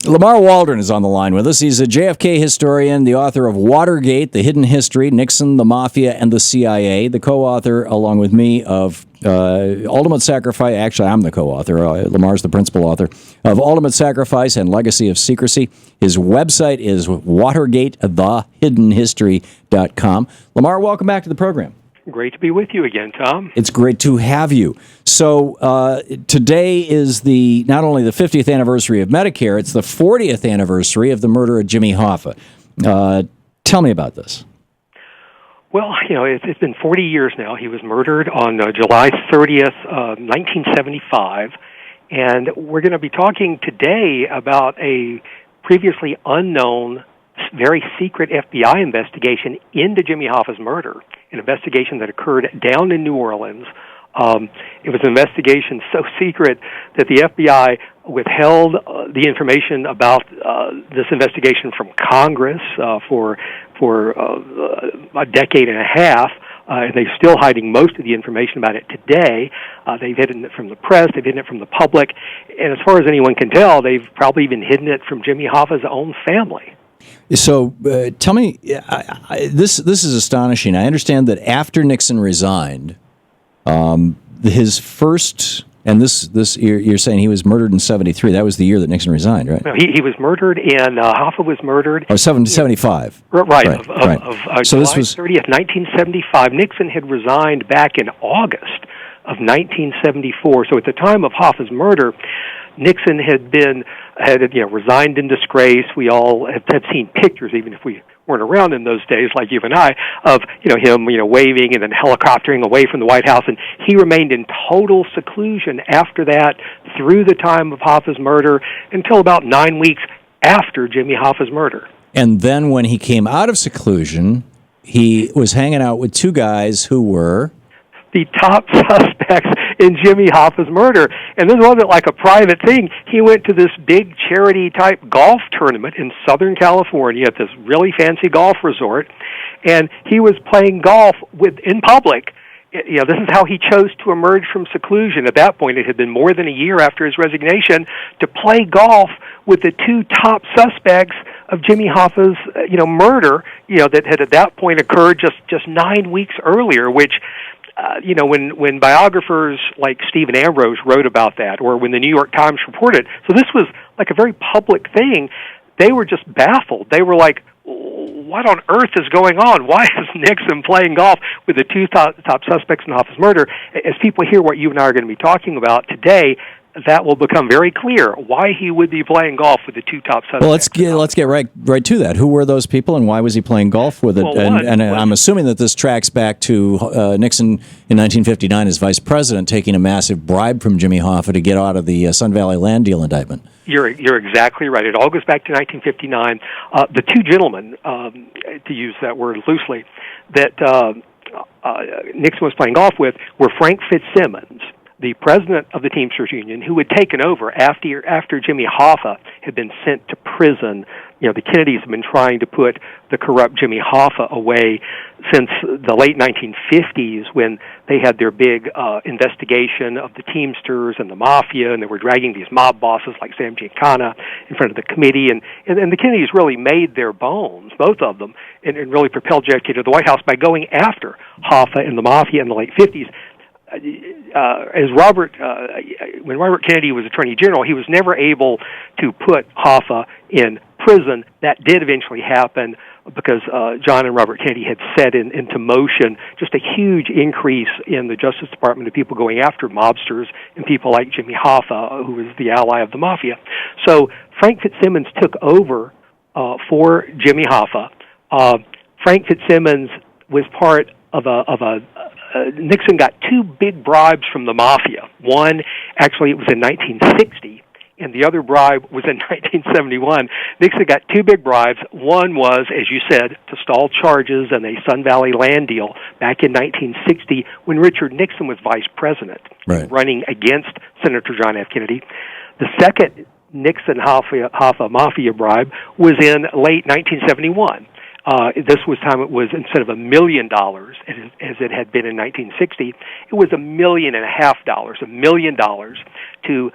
Lamar Waldron is on the line with us. He's a JFK historian, the author of Watergate, The Hidden History, Nixon, the Mafia, and the CIA, the co-author, along with me, of Ultimate Sacrifice. Actually, I'm the co-author. Lamar's the principal author of Ultimate Sacrifice and Legacy of Secrecy. His website is watergatethehiddenhistory.com. Lamar, welcome back to the program. Great to be with you again, Tom. It's great to have you. So today is not only the 50th anniversary of Medicare, it's the 40th anniversary of the murder of Jimmy Hoffa. Tell me about this. Well, it's been 40 years now. He was murdered on July 30th, 1975, and we're going to be talking today about a previously unknown, very secret FBI investigation into Jimmy Hoffa's murder, an investigation that occurred down in New Orleans. It was an investigation so secret that the FBI withheld the information about this investigation from Congress for a decade and a half. And they're still hiding most of the information about it today. They've hidden it from the press, they've hidden it from the public, and as far as anyone can tell, they've probably even hidden it from Jimmy Hoffa's own family. So tell me, this is astonishing. I understand that after Nixon resigned, his first, and this you're saying he was murdered in 73. That was the year that Nixon resigned, right? No, he was murdered, and Hoffa was murdered. Oh, 75. Right. Of So July this was 30th, 1975. Nixon had resigned back in August of 1974. So at the time of Hoffa's murder, Nixon had resigned in disgrace. We all have seen pictures, even if we weren't around in those days, like you and I, of him waving and then helicoptering away from the White House, and he remained in total seclusion after that through the time of Hoffa's murder until about 9 weeks after Jimmy Hoffa's murder. And then when he came out of seclusion, he was hanging out with two guys who were the top suspects in Jimmy Hoffa's murder. And this wasn't like a private thing. He went to this big charity-type golf tournament in Southern California at this really fancy golf resort, and he was playing golf in public. This is how he chose to emerge from seclusion. At that point, it had been more than a year after his resignation to play golf with the two top suspects of Jimmy Hoffa's, murder, that had at that point occurred just 9 weeks earlier, which when biographers like Stephen Ambrose wrote about that, or when the New York Times reported, so this was like a very public thing, they were just baffled. They were like, what on earth is going on? Why is Nixon playing golf with the two top suspects in Hoffa's murder? As people hear what you and I are going to be talking about today, that will become very clear why he would be playing golf with the two top suspects. Well, let's get right to that. Who were those people, and why was he playing golf with it? Well, I'm assuming that this tracks back to Nixon in 1959 as vice president taking a massive bribe from Jimmy Hoffa to get out of the Sun Valley land deal indictment. You're exactly right. It all goes back to 1959. The two gentlemen, to use that word loosely, that Nixon was playing golf with were Frank Fitzsimmons, the president of the Teamsters Union, who had taken over after Jimmy Hoffa had been sent to prison. The Kennedys have been trying to put the corrupt Jimmy Hoffa away since the late 1950s, when they had their big investigation of the Teamsters and the Mafia, and they were dragging these mob bosses like Sam Giancana in front of the committee. And the Kennedys really made their bones, both of them, and really propelled JFK to the White House by going after Hoffa and the Mafia in the late 50s. When Robert Kennedy was Attorney General, he was never able to put Hoffa in prison. That did eventually happen because John and Robert Kennedy had set into motion just a huge increase in the Justice Department of people going after mobsters and people like Jimmy Hoffa, who was the ally of the Mafia. So Frank Fitzsimmons took over for Jimmy Hoffa. Frank Fitzsimmons was part of a Nixon got two big bribes from the Mafia. One, actually, it was in 1960, and the other bribe was in 1971. Nixon got two big bribes. One was, as you said, to stall charges in a Sun Valley land deal back in 1960 when Richard Nixon was vice president, right, running against Senator John F. Kennedy. The second Nixon-Hoffa Mafia bribe was in late 1971. This was time it was, instead of $1 million, as it had been in 1960, it was $1.5 million, $1 million to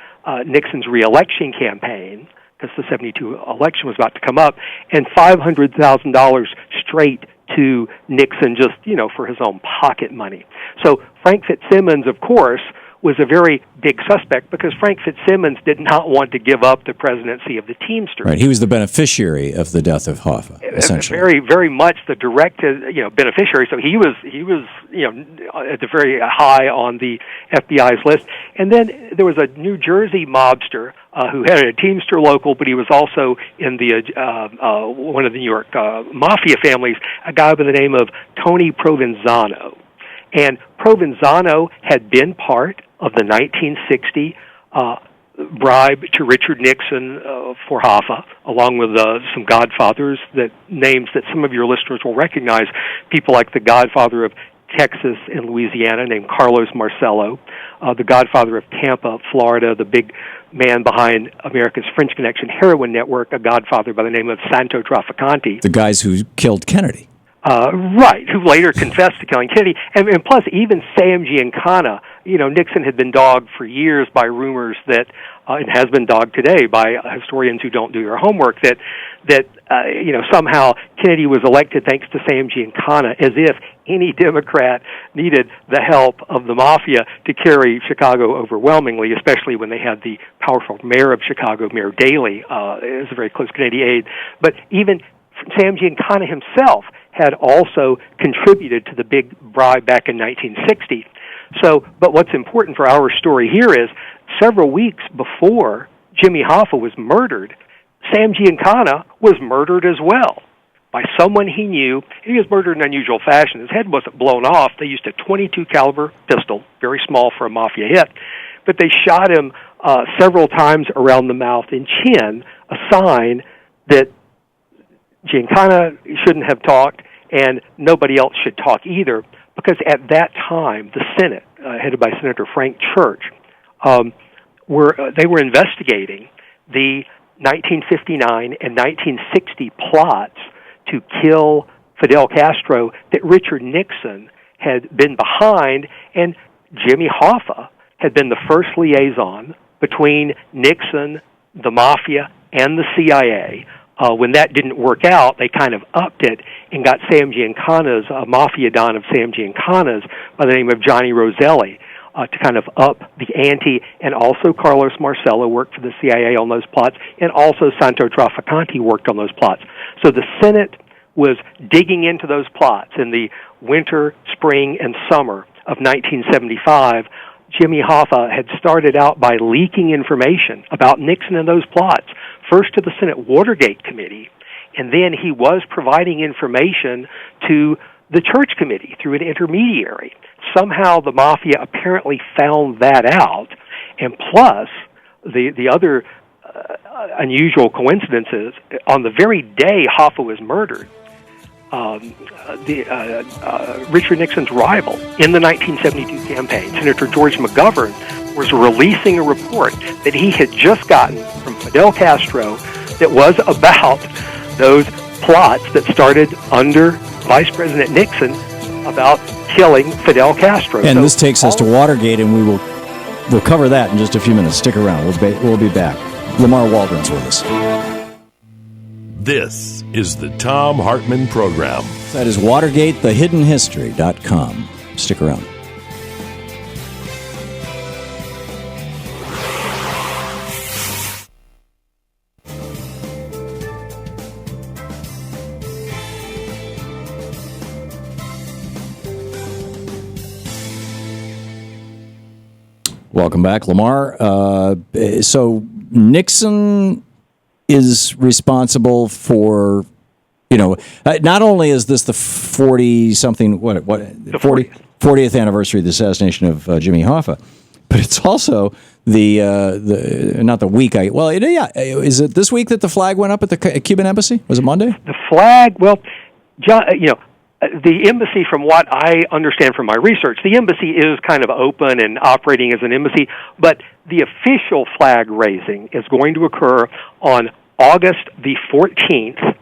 Nixon's reelection campaign, because the 72 election was about to come up, and $500,000 straight to Nixon just, for his own pocket money. So Frank Fitzsimmons, of course, was a very big suspect because Frank Fitzsimmons did not want to give up the presidency of the Teamsters. Right, he was the beneficiary of the death of Hoffa, essentially. Very, very much the direct, beneficiary. So he was, at the very high on the FBI's list. And then there was a New Jersey mobster who had a Teamster local, but he was also in the one of the New York Mafia families, a guy by the name of Tony Provenzano. And Provenzano had been part of the 1960 bribe to Richard Nixon for Hoffa, along with some godfathers, names that some of your listeners will recognize, people like the godfather of Texas and Louisiana named Carlos Marcello, the godfather of Tampa, Florida, the big man behind America's French Connection heroin network, a godfather by the name of Santo Trafficante. The guys who killed Kennedy. Right, who later confessed to killing Kennedy. And plus, even Sam Giancana, Nixon had been dogged for years by rumors that, and has been dogged today by historians who don't do their homework, that somehow Kennedy was elected thanks to Sam Giancana, as if any Democrat needed the help of the Mafia to carry Chicago overwhelmingly, especially when they had the powerful mayor of Chicago, Mayor Daley, as a very close Kennedy aide. But even Sam Giancana himself had also contributed to the big bribe back in 1960. So, but what's important for our story here is several weeks before Jimmy Hoffa was murdered, Sam Giancana was murdered as well by someone he knew. He was murdered in unusual fashion. His head wasn't blown off. They used a .22 caliber pistol, very small for a Mafia hit, but they shot him several times around the mouth and chin, a sign that Giancana shouldn't have talked, and nobody else should talk either, because at that time, the Senate, headed by Senator Frank Church, were investigating the 1959 and 1960 plots to kill Fidel Castro that Richard Nixon had been behind, and Jimmy Hoffa had been the first liaison between Nixon, the Mafia, and the CIA. When that didn't work out, they kind of upped it and got Sam Giancana's, a Mafia don of Sam Giancana's by the name of Johnny Roselli, to kind of up the ante. And also Carlos Marcello worked for the CIA on those plots, and also Santo Trafficante worked on those plots. So the Senate was digging into those plots in the winter, spring, and summer of 1975. Jimmy Hoffa had started out by leaking information about Nixon and those plots, first to the Senate Watergate Committee, and then he was providing information to the Church Committee through an intermediary. Somehow the Mafia apparently found that out, and plus, the other unusual coincidences, on the very day Hoffa was murdered, Richard Nixon's rival in the 1972 campaign, Senator George McGovern, was releasing a report that he had just gotten from Fidel Castro that was about those plots that started under Vice President Nixon about killing Fidel Castro. And so this takes us to Watergate, and we'll cover that in just a few minutes. Stick around. We'll be back. Lamar Waldron's with us. This is the Thom Hartmann Program. That is WatergateTheHiddenHistory.com. Stick around. Welcome back, Lamar. So Nixon is responsible for, not only is this the 40-something, the 40th anniversary of the assassination of Jimmy Hoffa, but it's also not the week. Is it this week that the flag went up at the Cuban embassy? Was it Monday? The flag, well, John, the embassy, from what I understand from my research, the embassy is kind of open and operating as an embassy, but the official flag raising is going to occur on August the 14th,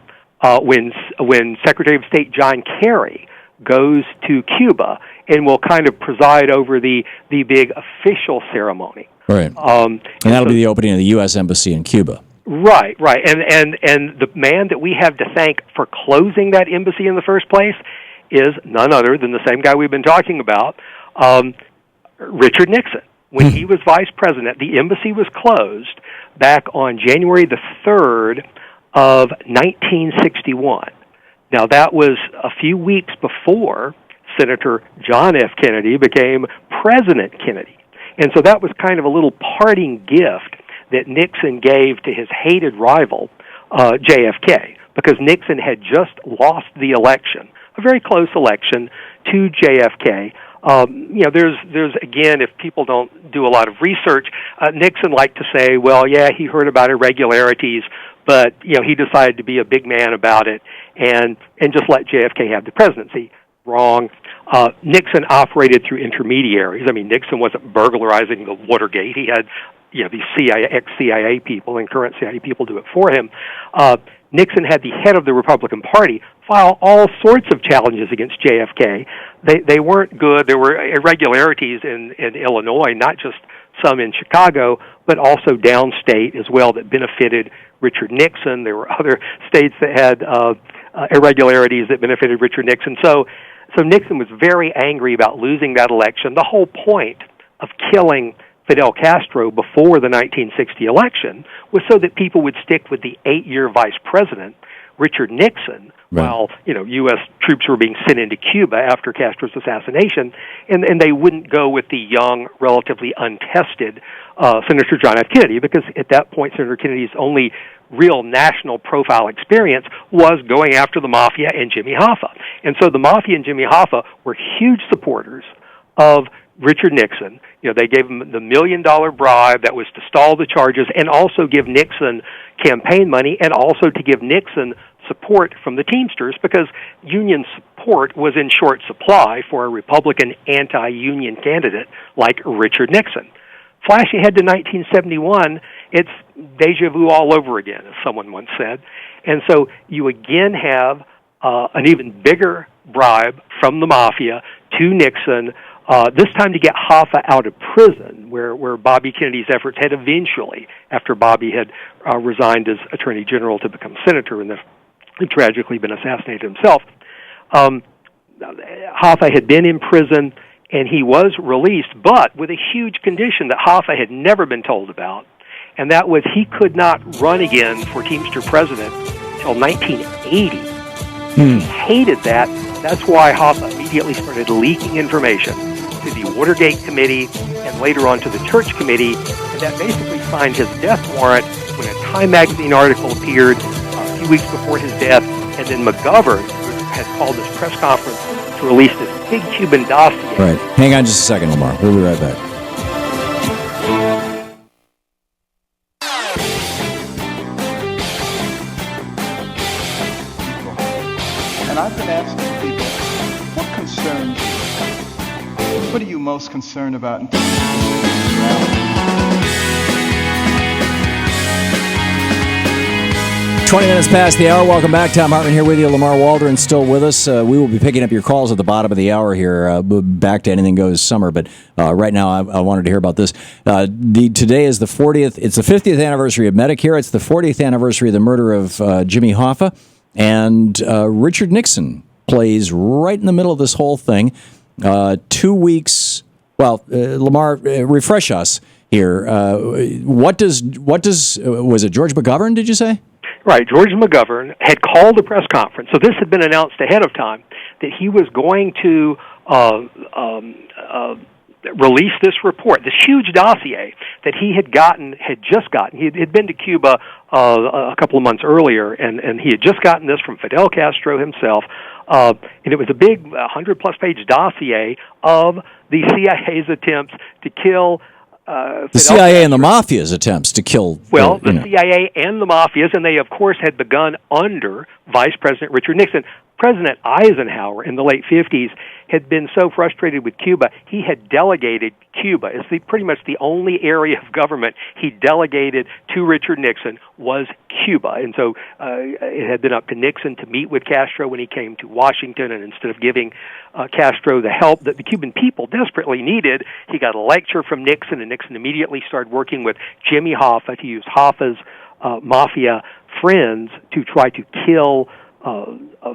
when Secretary of State John Kerry goes to Cuba and will kind of preside over the big official ceremony. Right. And that'll be the opening of the U.S. Embassy in Cuba. Right. And the man that we have to thank for closing that embassy in the first place is none other than the same guy we've been talking about, Richard Nixon. When he was vice president, the embassy was closed back on January the 3rd of 1961. Now, that was a few weeks before Senator John F. Kennedy became President Kennedy. And so that was kind of a little parting gift that Nixon gave to his hated rival, JFK, because Nixon had just lost the election, a very close election, to JFK. There's again, if people don't do a lot of research, Nixon liked to say, well, yeah, he heard about irregularities, but he decided to be a big man about it and just let JFK have the presidency. Wrong. Nixon operated through intermediaries. I mean, Nixon wasn't burglarizing the Watergate. He had these ex-CIA people and current CIA people do it for him. Nixon had the head of the Republican Party file all sorts of challenges against JFK. They weren't good. There were irregularities in Illinois, not just some in Chicago, but also downstate as well that benefited Richard Nixon. There were other states that had irregularities that benefited Richard Nixon. So Nixon was very angry about losing that election. The whole point of killing Fidel Castro before the 1960 election was so that people would stick with the 8-year vice president, Richard Nixon, right, while U.S. troops were being sent into Cuba after Castro's assassination, and they wouldn't go with the young, relatively untested Senator John F. Kennedy, because at that point Senator Kennedy's only real national profile experience was going after the Mafia and Jimmy Hoffa. And so the Mafia and Jimmy Hoffa were huge supporters of Richard Nixon. They gave him the $1 million bribe that was to stall the charges and also give Nixon campaign money and also to give Nixon support from the Teamsters, because union support was in short supply for a Republican anti-union candidate like Richard Nixon. Flash ahead to 1971, it's deja vu all over again, as someone once said. And so you again have an even bigger bribe from the Mafia to Nixon, this time to get Hoffa out of prison, where Bobby Kennedy's efforts had eventually, after Bobby had resigned as Attorney General to become senator and had tragically been assassinated himself. Hoffa had been in prison, and he was released, but with a huge condition that Hoffa had never been told about, and that was he could not run again for Teamster president until 1980. He hated that. That's why Hoffa immediately started leaking information to the Watergate Committee and later on to the Church Committee, and that basically signed his death warrant when a Time magazine article appeared a few weeks before his death, and then McGovern had called this press conference to release this big Cuban dossier. Right. Hang on just a second, Lamar. We'll be right back. And I've been asking people, what concerns you? What are you most concerned about in terms of 20 minutes past the hour. Welcome back. Thom Hartmann here with you. Lamar Waldron still with us. We will be picking up your calls at the bottom of the hour here, back to Anything Goes Summer. But right now, I wanted to hear about this. Today is the 40th. It's the 50th anniversary of Medicare. It's the 40th anniversary of the murder of Jimmy Hoffa. And Richard Nixon plays right in the middle of this whole thing. 2 weeks. Well, Lamar, refresh us here. Was it George McGovern? Did you say? Right. George McGovern had called a press conference. So this had been announced ahead of time that he was going to release this report, this huge dossier that he had just gotten. He had been to Cuba a couple of months earlier, and he had just gotten this from Fidel Castro himself. And it was a big 100-plus page dossier of the CIA's attempts to kill the CIA Castro. And the Mafia's attempts to kill... Well, the CIA and the Mafia's, and they, of course, had begun under Vice President Richard Nixon. President Eisenhower in the late 50s had been so frustrated with Cuba, he had delegated Cuba. It's pretty much the only area of government he delegated to Richard Nixon was Cuba. And so it had been up to Nixon to meet with Castro when he came to Washington, and instead of giving Castro the help that the Cuban people desperately needed, he got a lecture from Nixon, and Nixon immediately started working with Jimmy Hoffa to use Hoffa's Mafia friends to try to kill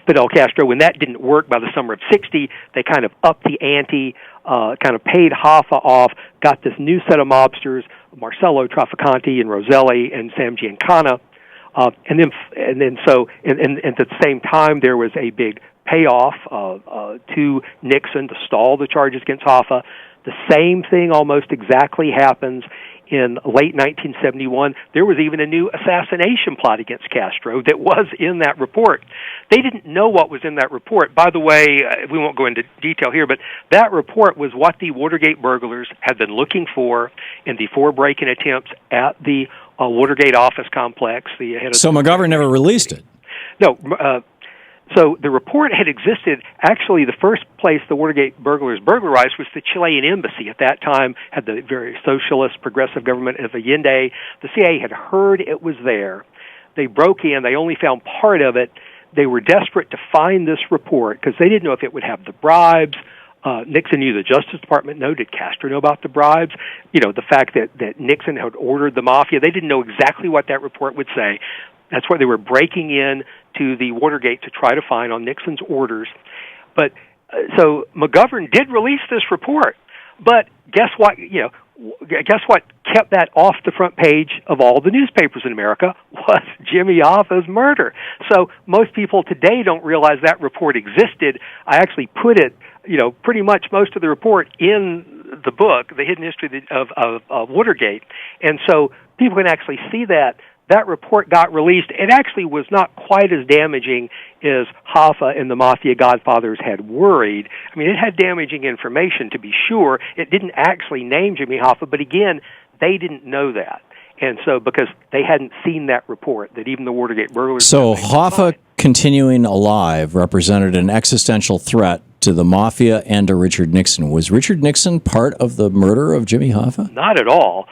Fidel Castro. When that didn't work by the summer of '60, they kind of upped the ante, kind of paid Hoffa off, got this new set of mobsters, Marcello Traficante and Roselli and Sam Giancana, and at the same time there was a big payoff to Nixon to stall the charges against Hoffa. The same thing almost exactly happens in late 1971. There was even a new assassination plot against Castro that was in that report. They didn't know what was in that report. By the way, we won't go into detail here, but that report was what the Watergate burglars had been looking for in the 4 break-in attempts at the Watergate office complex. So McGovern never released it? No. So the report had existed. Actually, the first place the Watergate burglars burglarized was the Chilean embassy. At that time, had the very socialist, progressive government of Allende. The CIA had heard it was there. They broke in. They only found part of it. They were desperate to find this report because they didn't know if it would have the bribes. Nixon knew the Justice Department know. Did Castro know about the bribes? You know, the fact that Nixon had ordered the Mafia. They didn't know exactly what that report would say. That's why they were breaking in to the Watergate to try to find on Nixon's orders. But so McGovern did release this report. But guess what? Guess what kept that off the front page of all the newspapers in America was Jimmy Hoffa's murder. So most people today don't realize that report existed. I actually put it, pretty much most of the report in the book, The Hidden History of Watergate. And so people can actually see that. That report got released. It actually was not quite as damaging as Hoffa and the Mafia Godfathers had worried. I mean, it had damaging information, to be sure. It didn't actually name Jimmy Hoffa, but again, they didn't know that. And so, because they hadn't seen that report, that even the Watergate burglars... So Hoffa continuing alive represented an existential threat to the Mafia and to Richard Nixon. Was Richard Nixon part of the murder of Jimmy Hoffa? Not at all.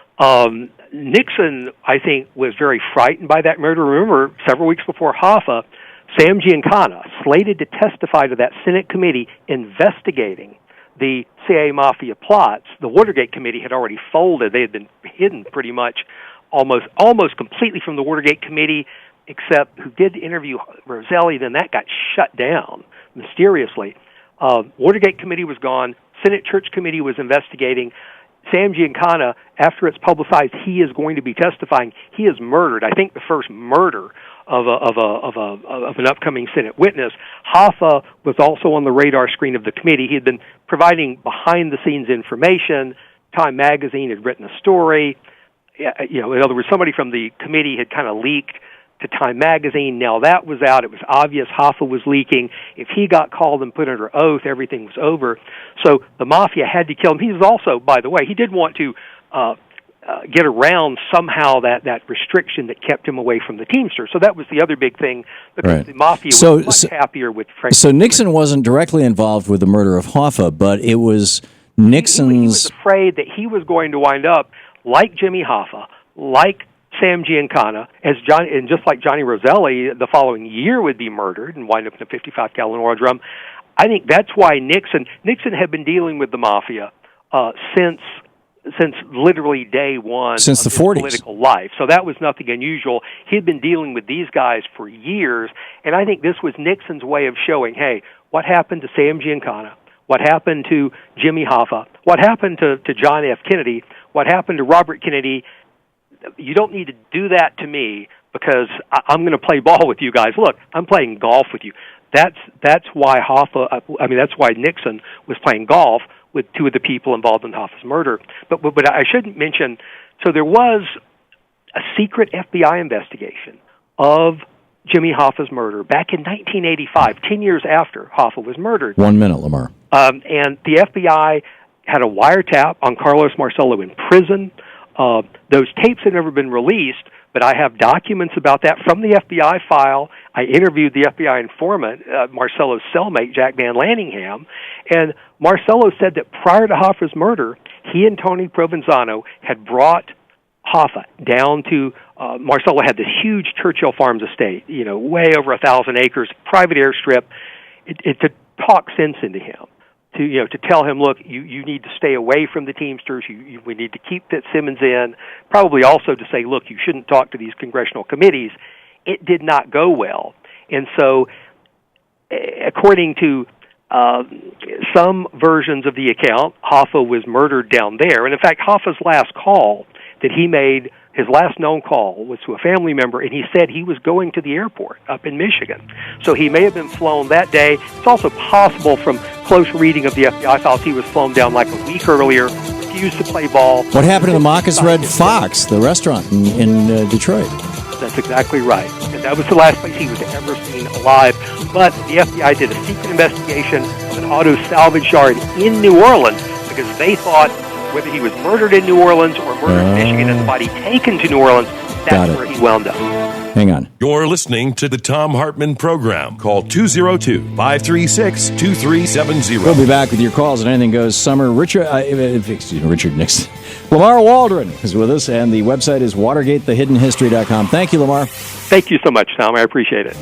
Nixon, I think, was very frightened by that murder. Remember, several weeks before Hoffa, Sam Giancana, slated to testify to that Senate committee investigating the CIA Mafia plots. The Watergate committee had already folded. They had been hidden pretty much almost completely from the Watergate committee, except who did interview Roselli, then that got shut down mysteriously. Watergate committee was gone. Senate Church Committee was investigating. Sam Giancana, after it's publicized he is going to be testifying, he is murdered. I think the first murder of an upcoming Senate witness. Hoffa was also on the radar screen of the committee. He had been providing behind-the-scenes information. Time magazine had written a story. In other words, somebody from the committee had kind of leaked to Time magazine. Now that was out. It was obvious Hoffa was leaking. If he got called and put under oath, everything was over. So the Mafia had to kill him. He was also, by the way, he did want to get around somehow that restriction that kept him away from the Teamsters. So that was the other big thing, because the Mafia was much happier with Frank. So Nixon wasn't directly involved with the murder of Hoffa, but it was Nixon's... He was afraid that he was going to wind up like Jimmy Hoffa, like Sam Giancana, and just like Johnny Roselli, the following year would be murdered and wind up in a 55-gallon oil drum. I think that's why Nixon had been dealing with the Mafia since literally day one since of the 40s. Political life. So that was nothing unusual. He had been dealing with these guys for years, and I think this was Nixon's way of showing, hey, what happened to Sam Giancana? What happened to Jimmy Hoffa? What happened to John F. Kennedy? What happened to Robert Kennedy? You don't need to do that to me, because I'm going to play ball with you guys. Look, I'm playing golf with you. That's why that's why Nixon was playing golf with two of the people involved in Hoffa's murder. But I shouldn't mention, so there was a secret FBI investigation of Jimmy Hoffa's murder back in 1985, 10 years after Hoffa was murdered. 1 minute, Lamar. And the FBI had a wiretap on Carlos Marcello in prison. Those tapes had never been released, but I have documents about that from the FBI file. I interviewed the FBI informant, Marcello's cellmate, Jack Van Lanningham, and Marcello said that prior to Hoffa's murder, he and Tony Provenzano had brought Hoffa down to, Marcello had this huge Churchill Farms estate, way over 1,000 acres, private airstrip, to talk sense into him. to tell him, look, you need to stay away from the Teamsters. We need to keep Fitzsimmons in. Probably also to say, look, you shouldn't talk to these congressional committees. It did not go well. And so, according to some versions of the account, Hoffa was murdered down there. And in fact, Hoffa's last call that he made, his last known call, was to a family member, and he said he was going to the airport up in Michigan. So he may have been flown that day. It's also possible from close reading of the FBI files he was flown down like a week earlier, refused to play ball. What happened to the Marcus Red Fox, the restaurant in Detroit? That's exactly right. And that was the last place he was ever seen alive. But the FBI did a secret investigation of an auto salvage yard in New Orleans because they thought whether he was murdered in New Orleans or murdered in Michigan and the body taken to New Orleans, that's where he wound up. Hang on. You're listening to the Thom Hartmann Program. Call 202-536-2370. We'll be back with your calls and anything goes summer. Richard Nixon. Lamar Waldron is with us, and the website is WatergateTheHiddenHistory.com. Thank you, Lamar. Thank you so much, Tom. I appreciate it.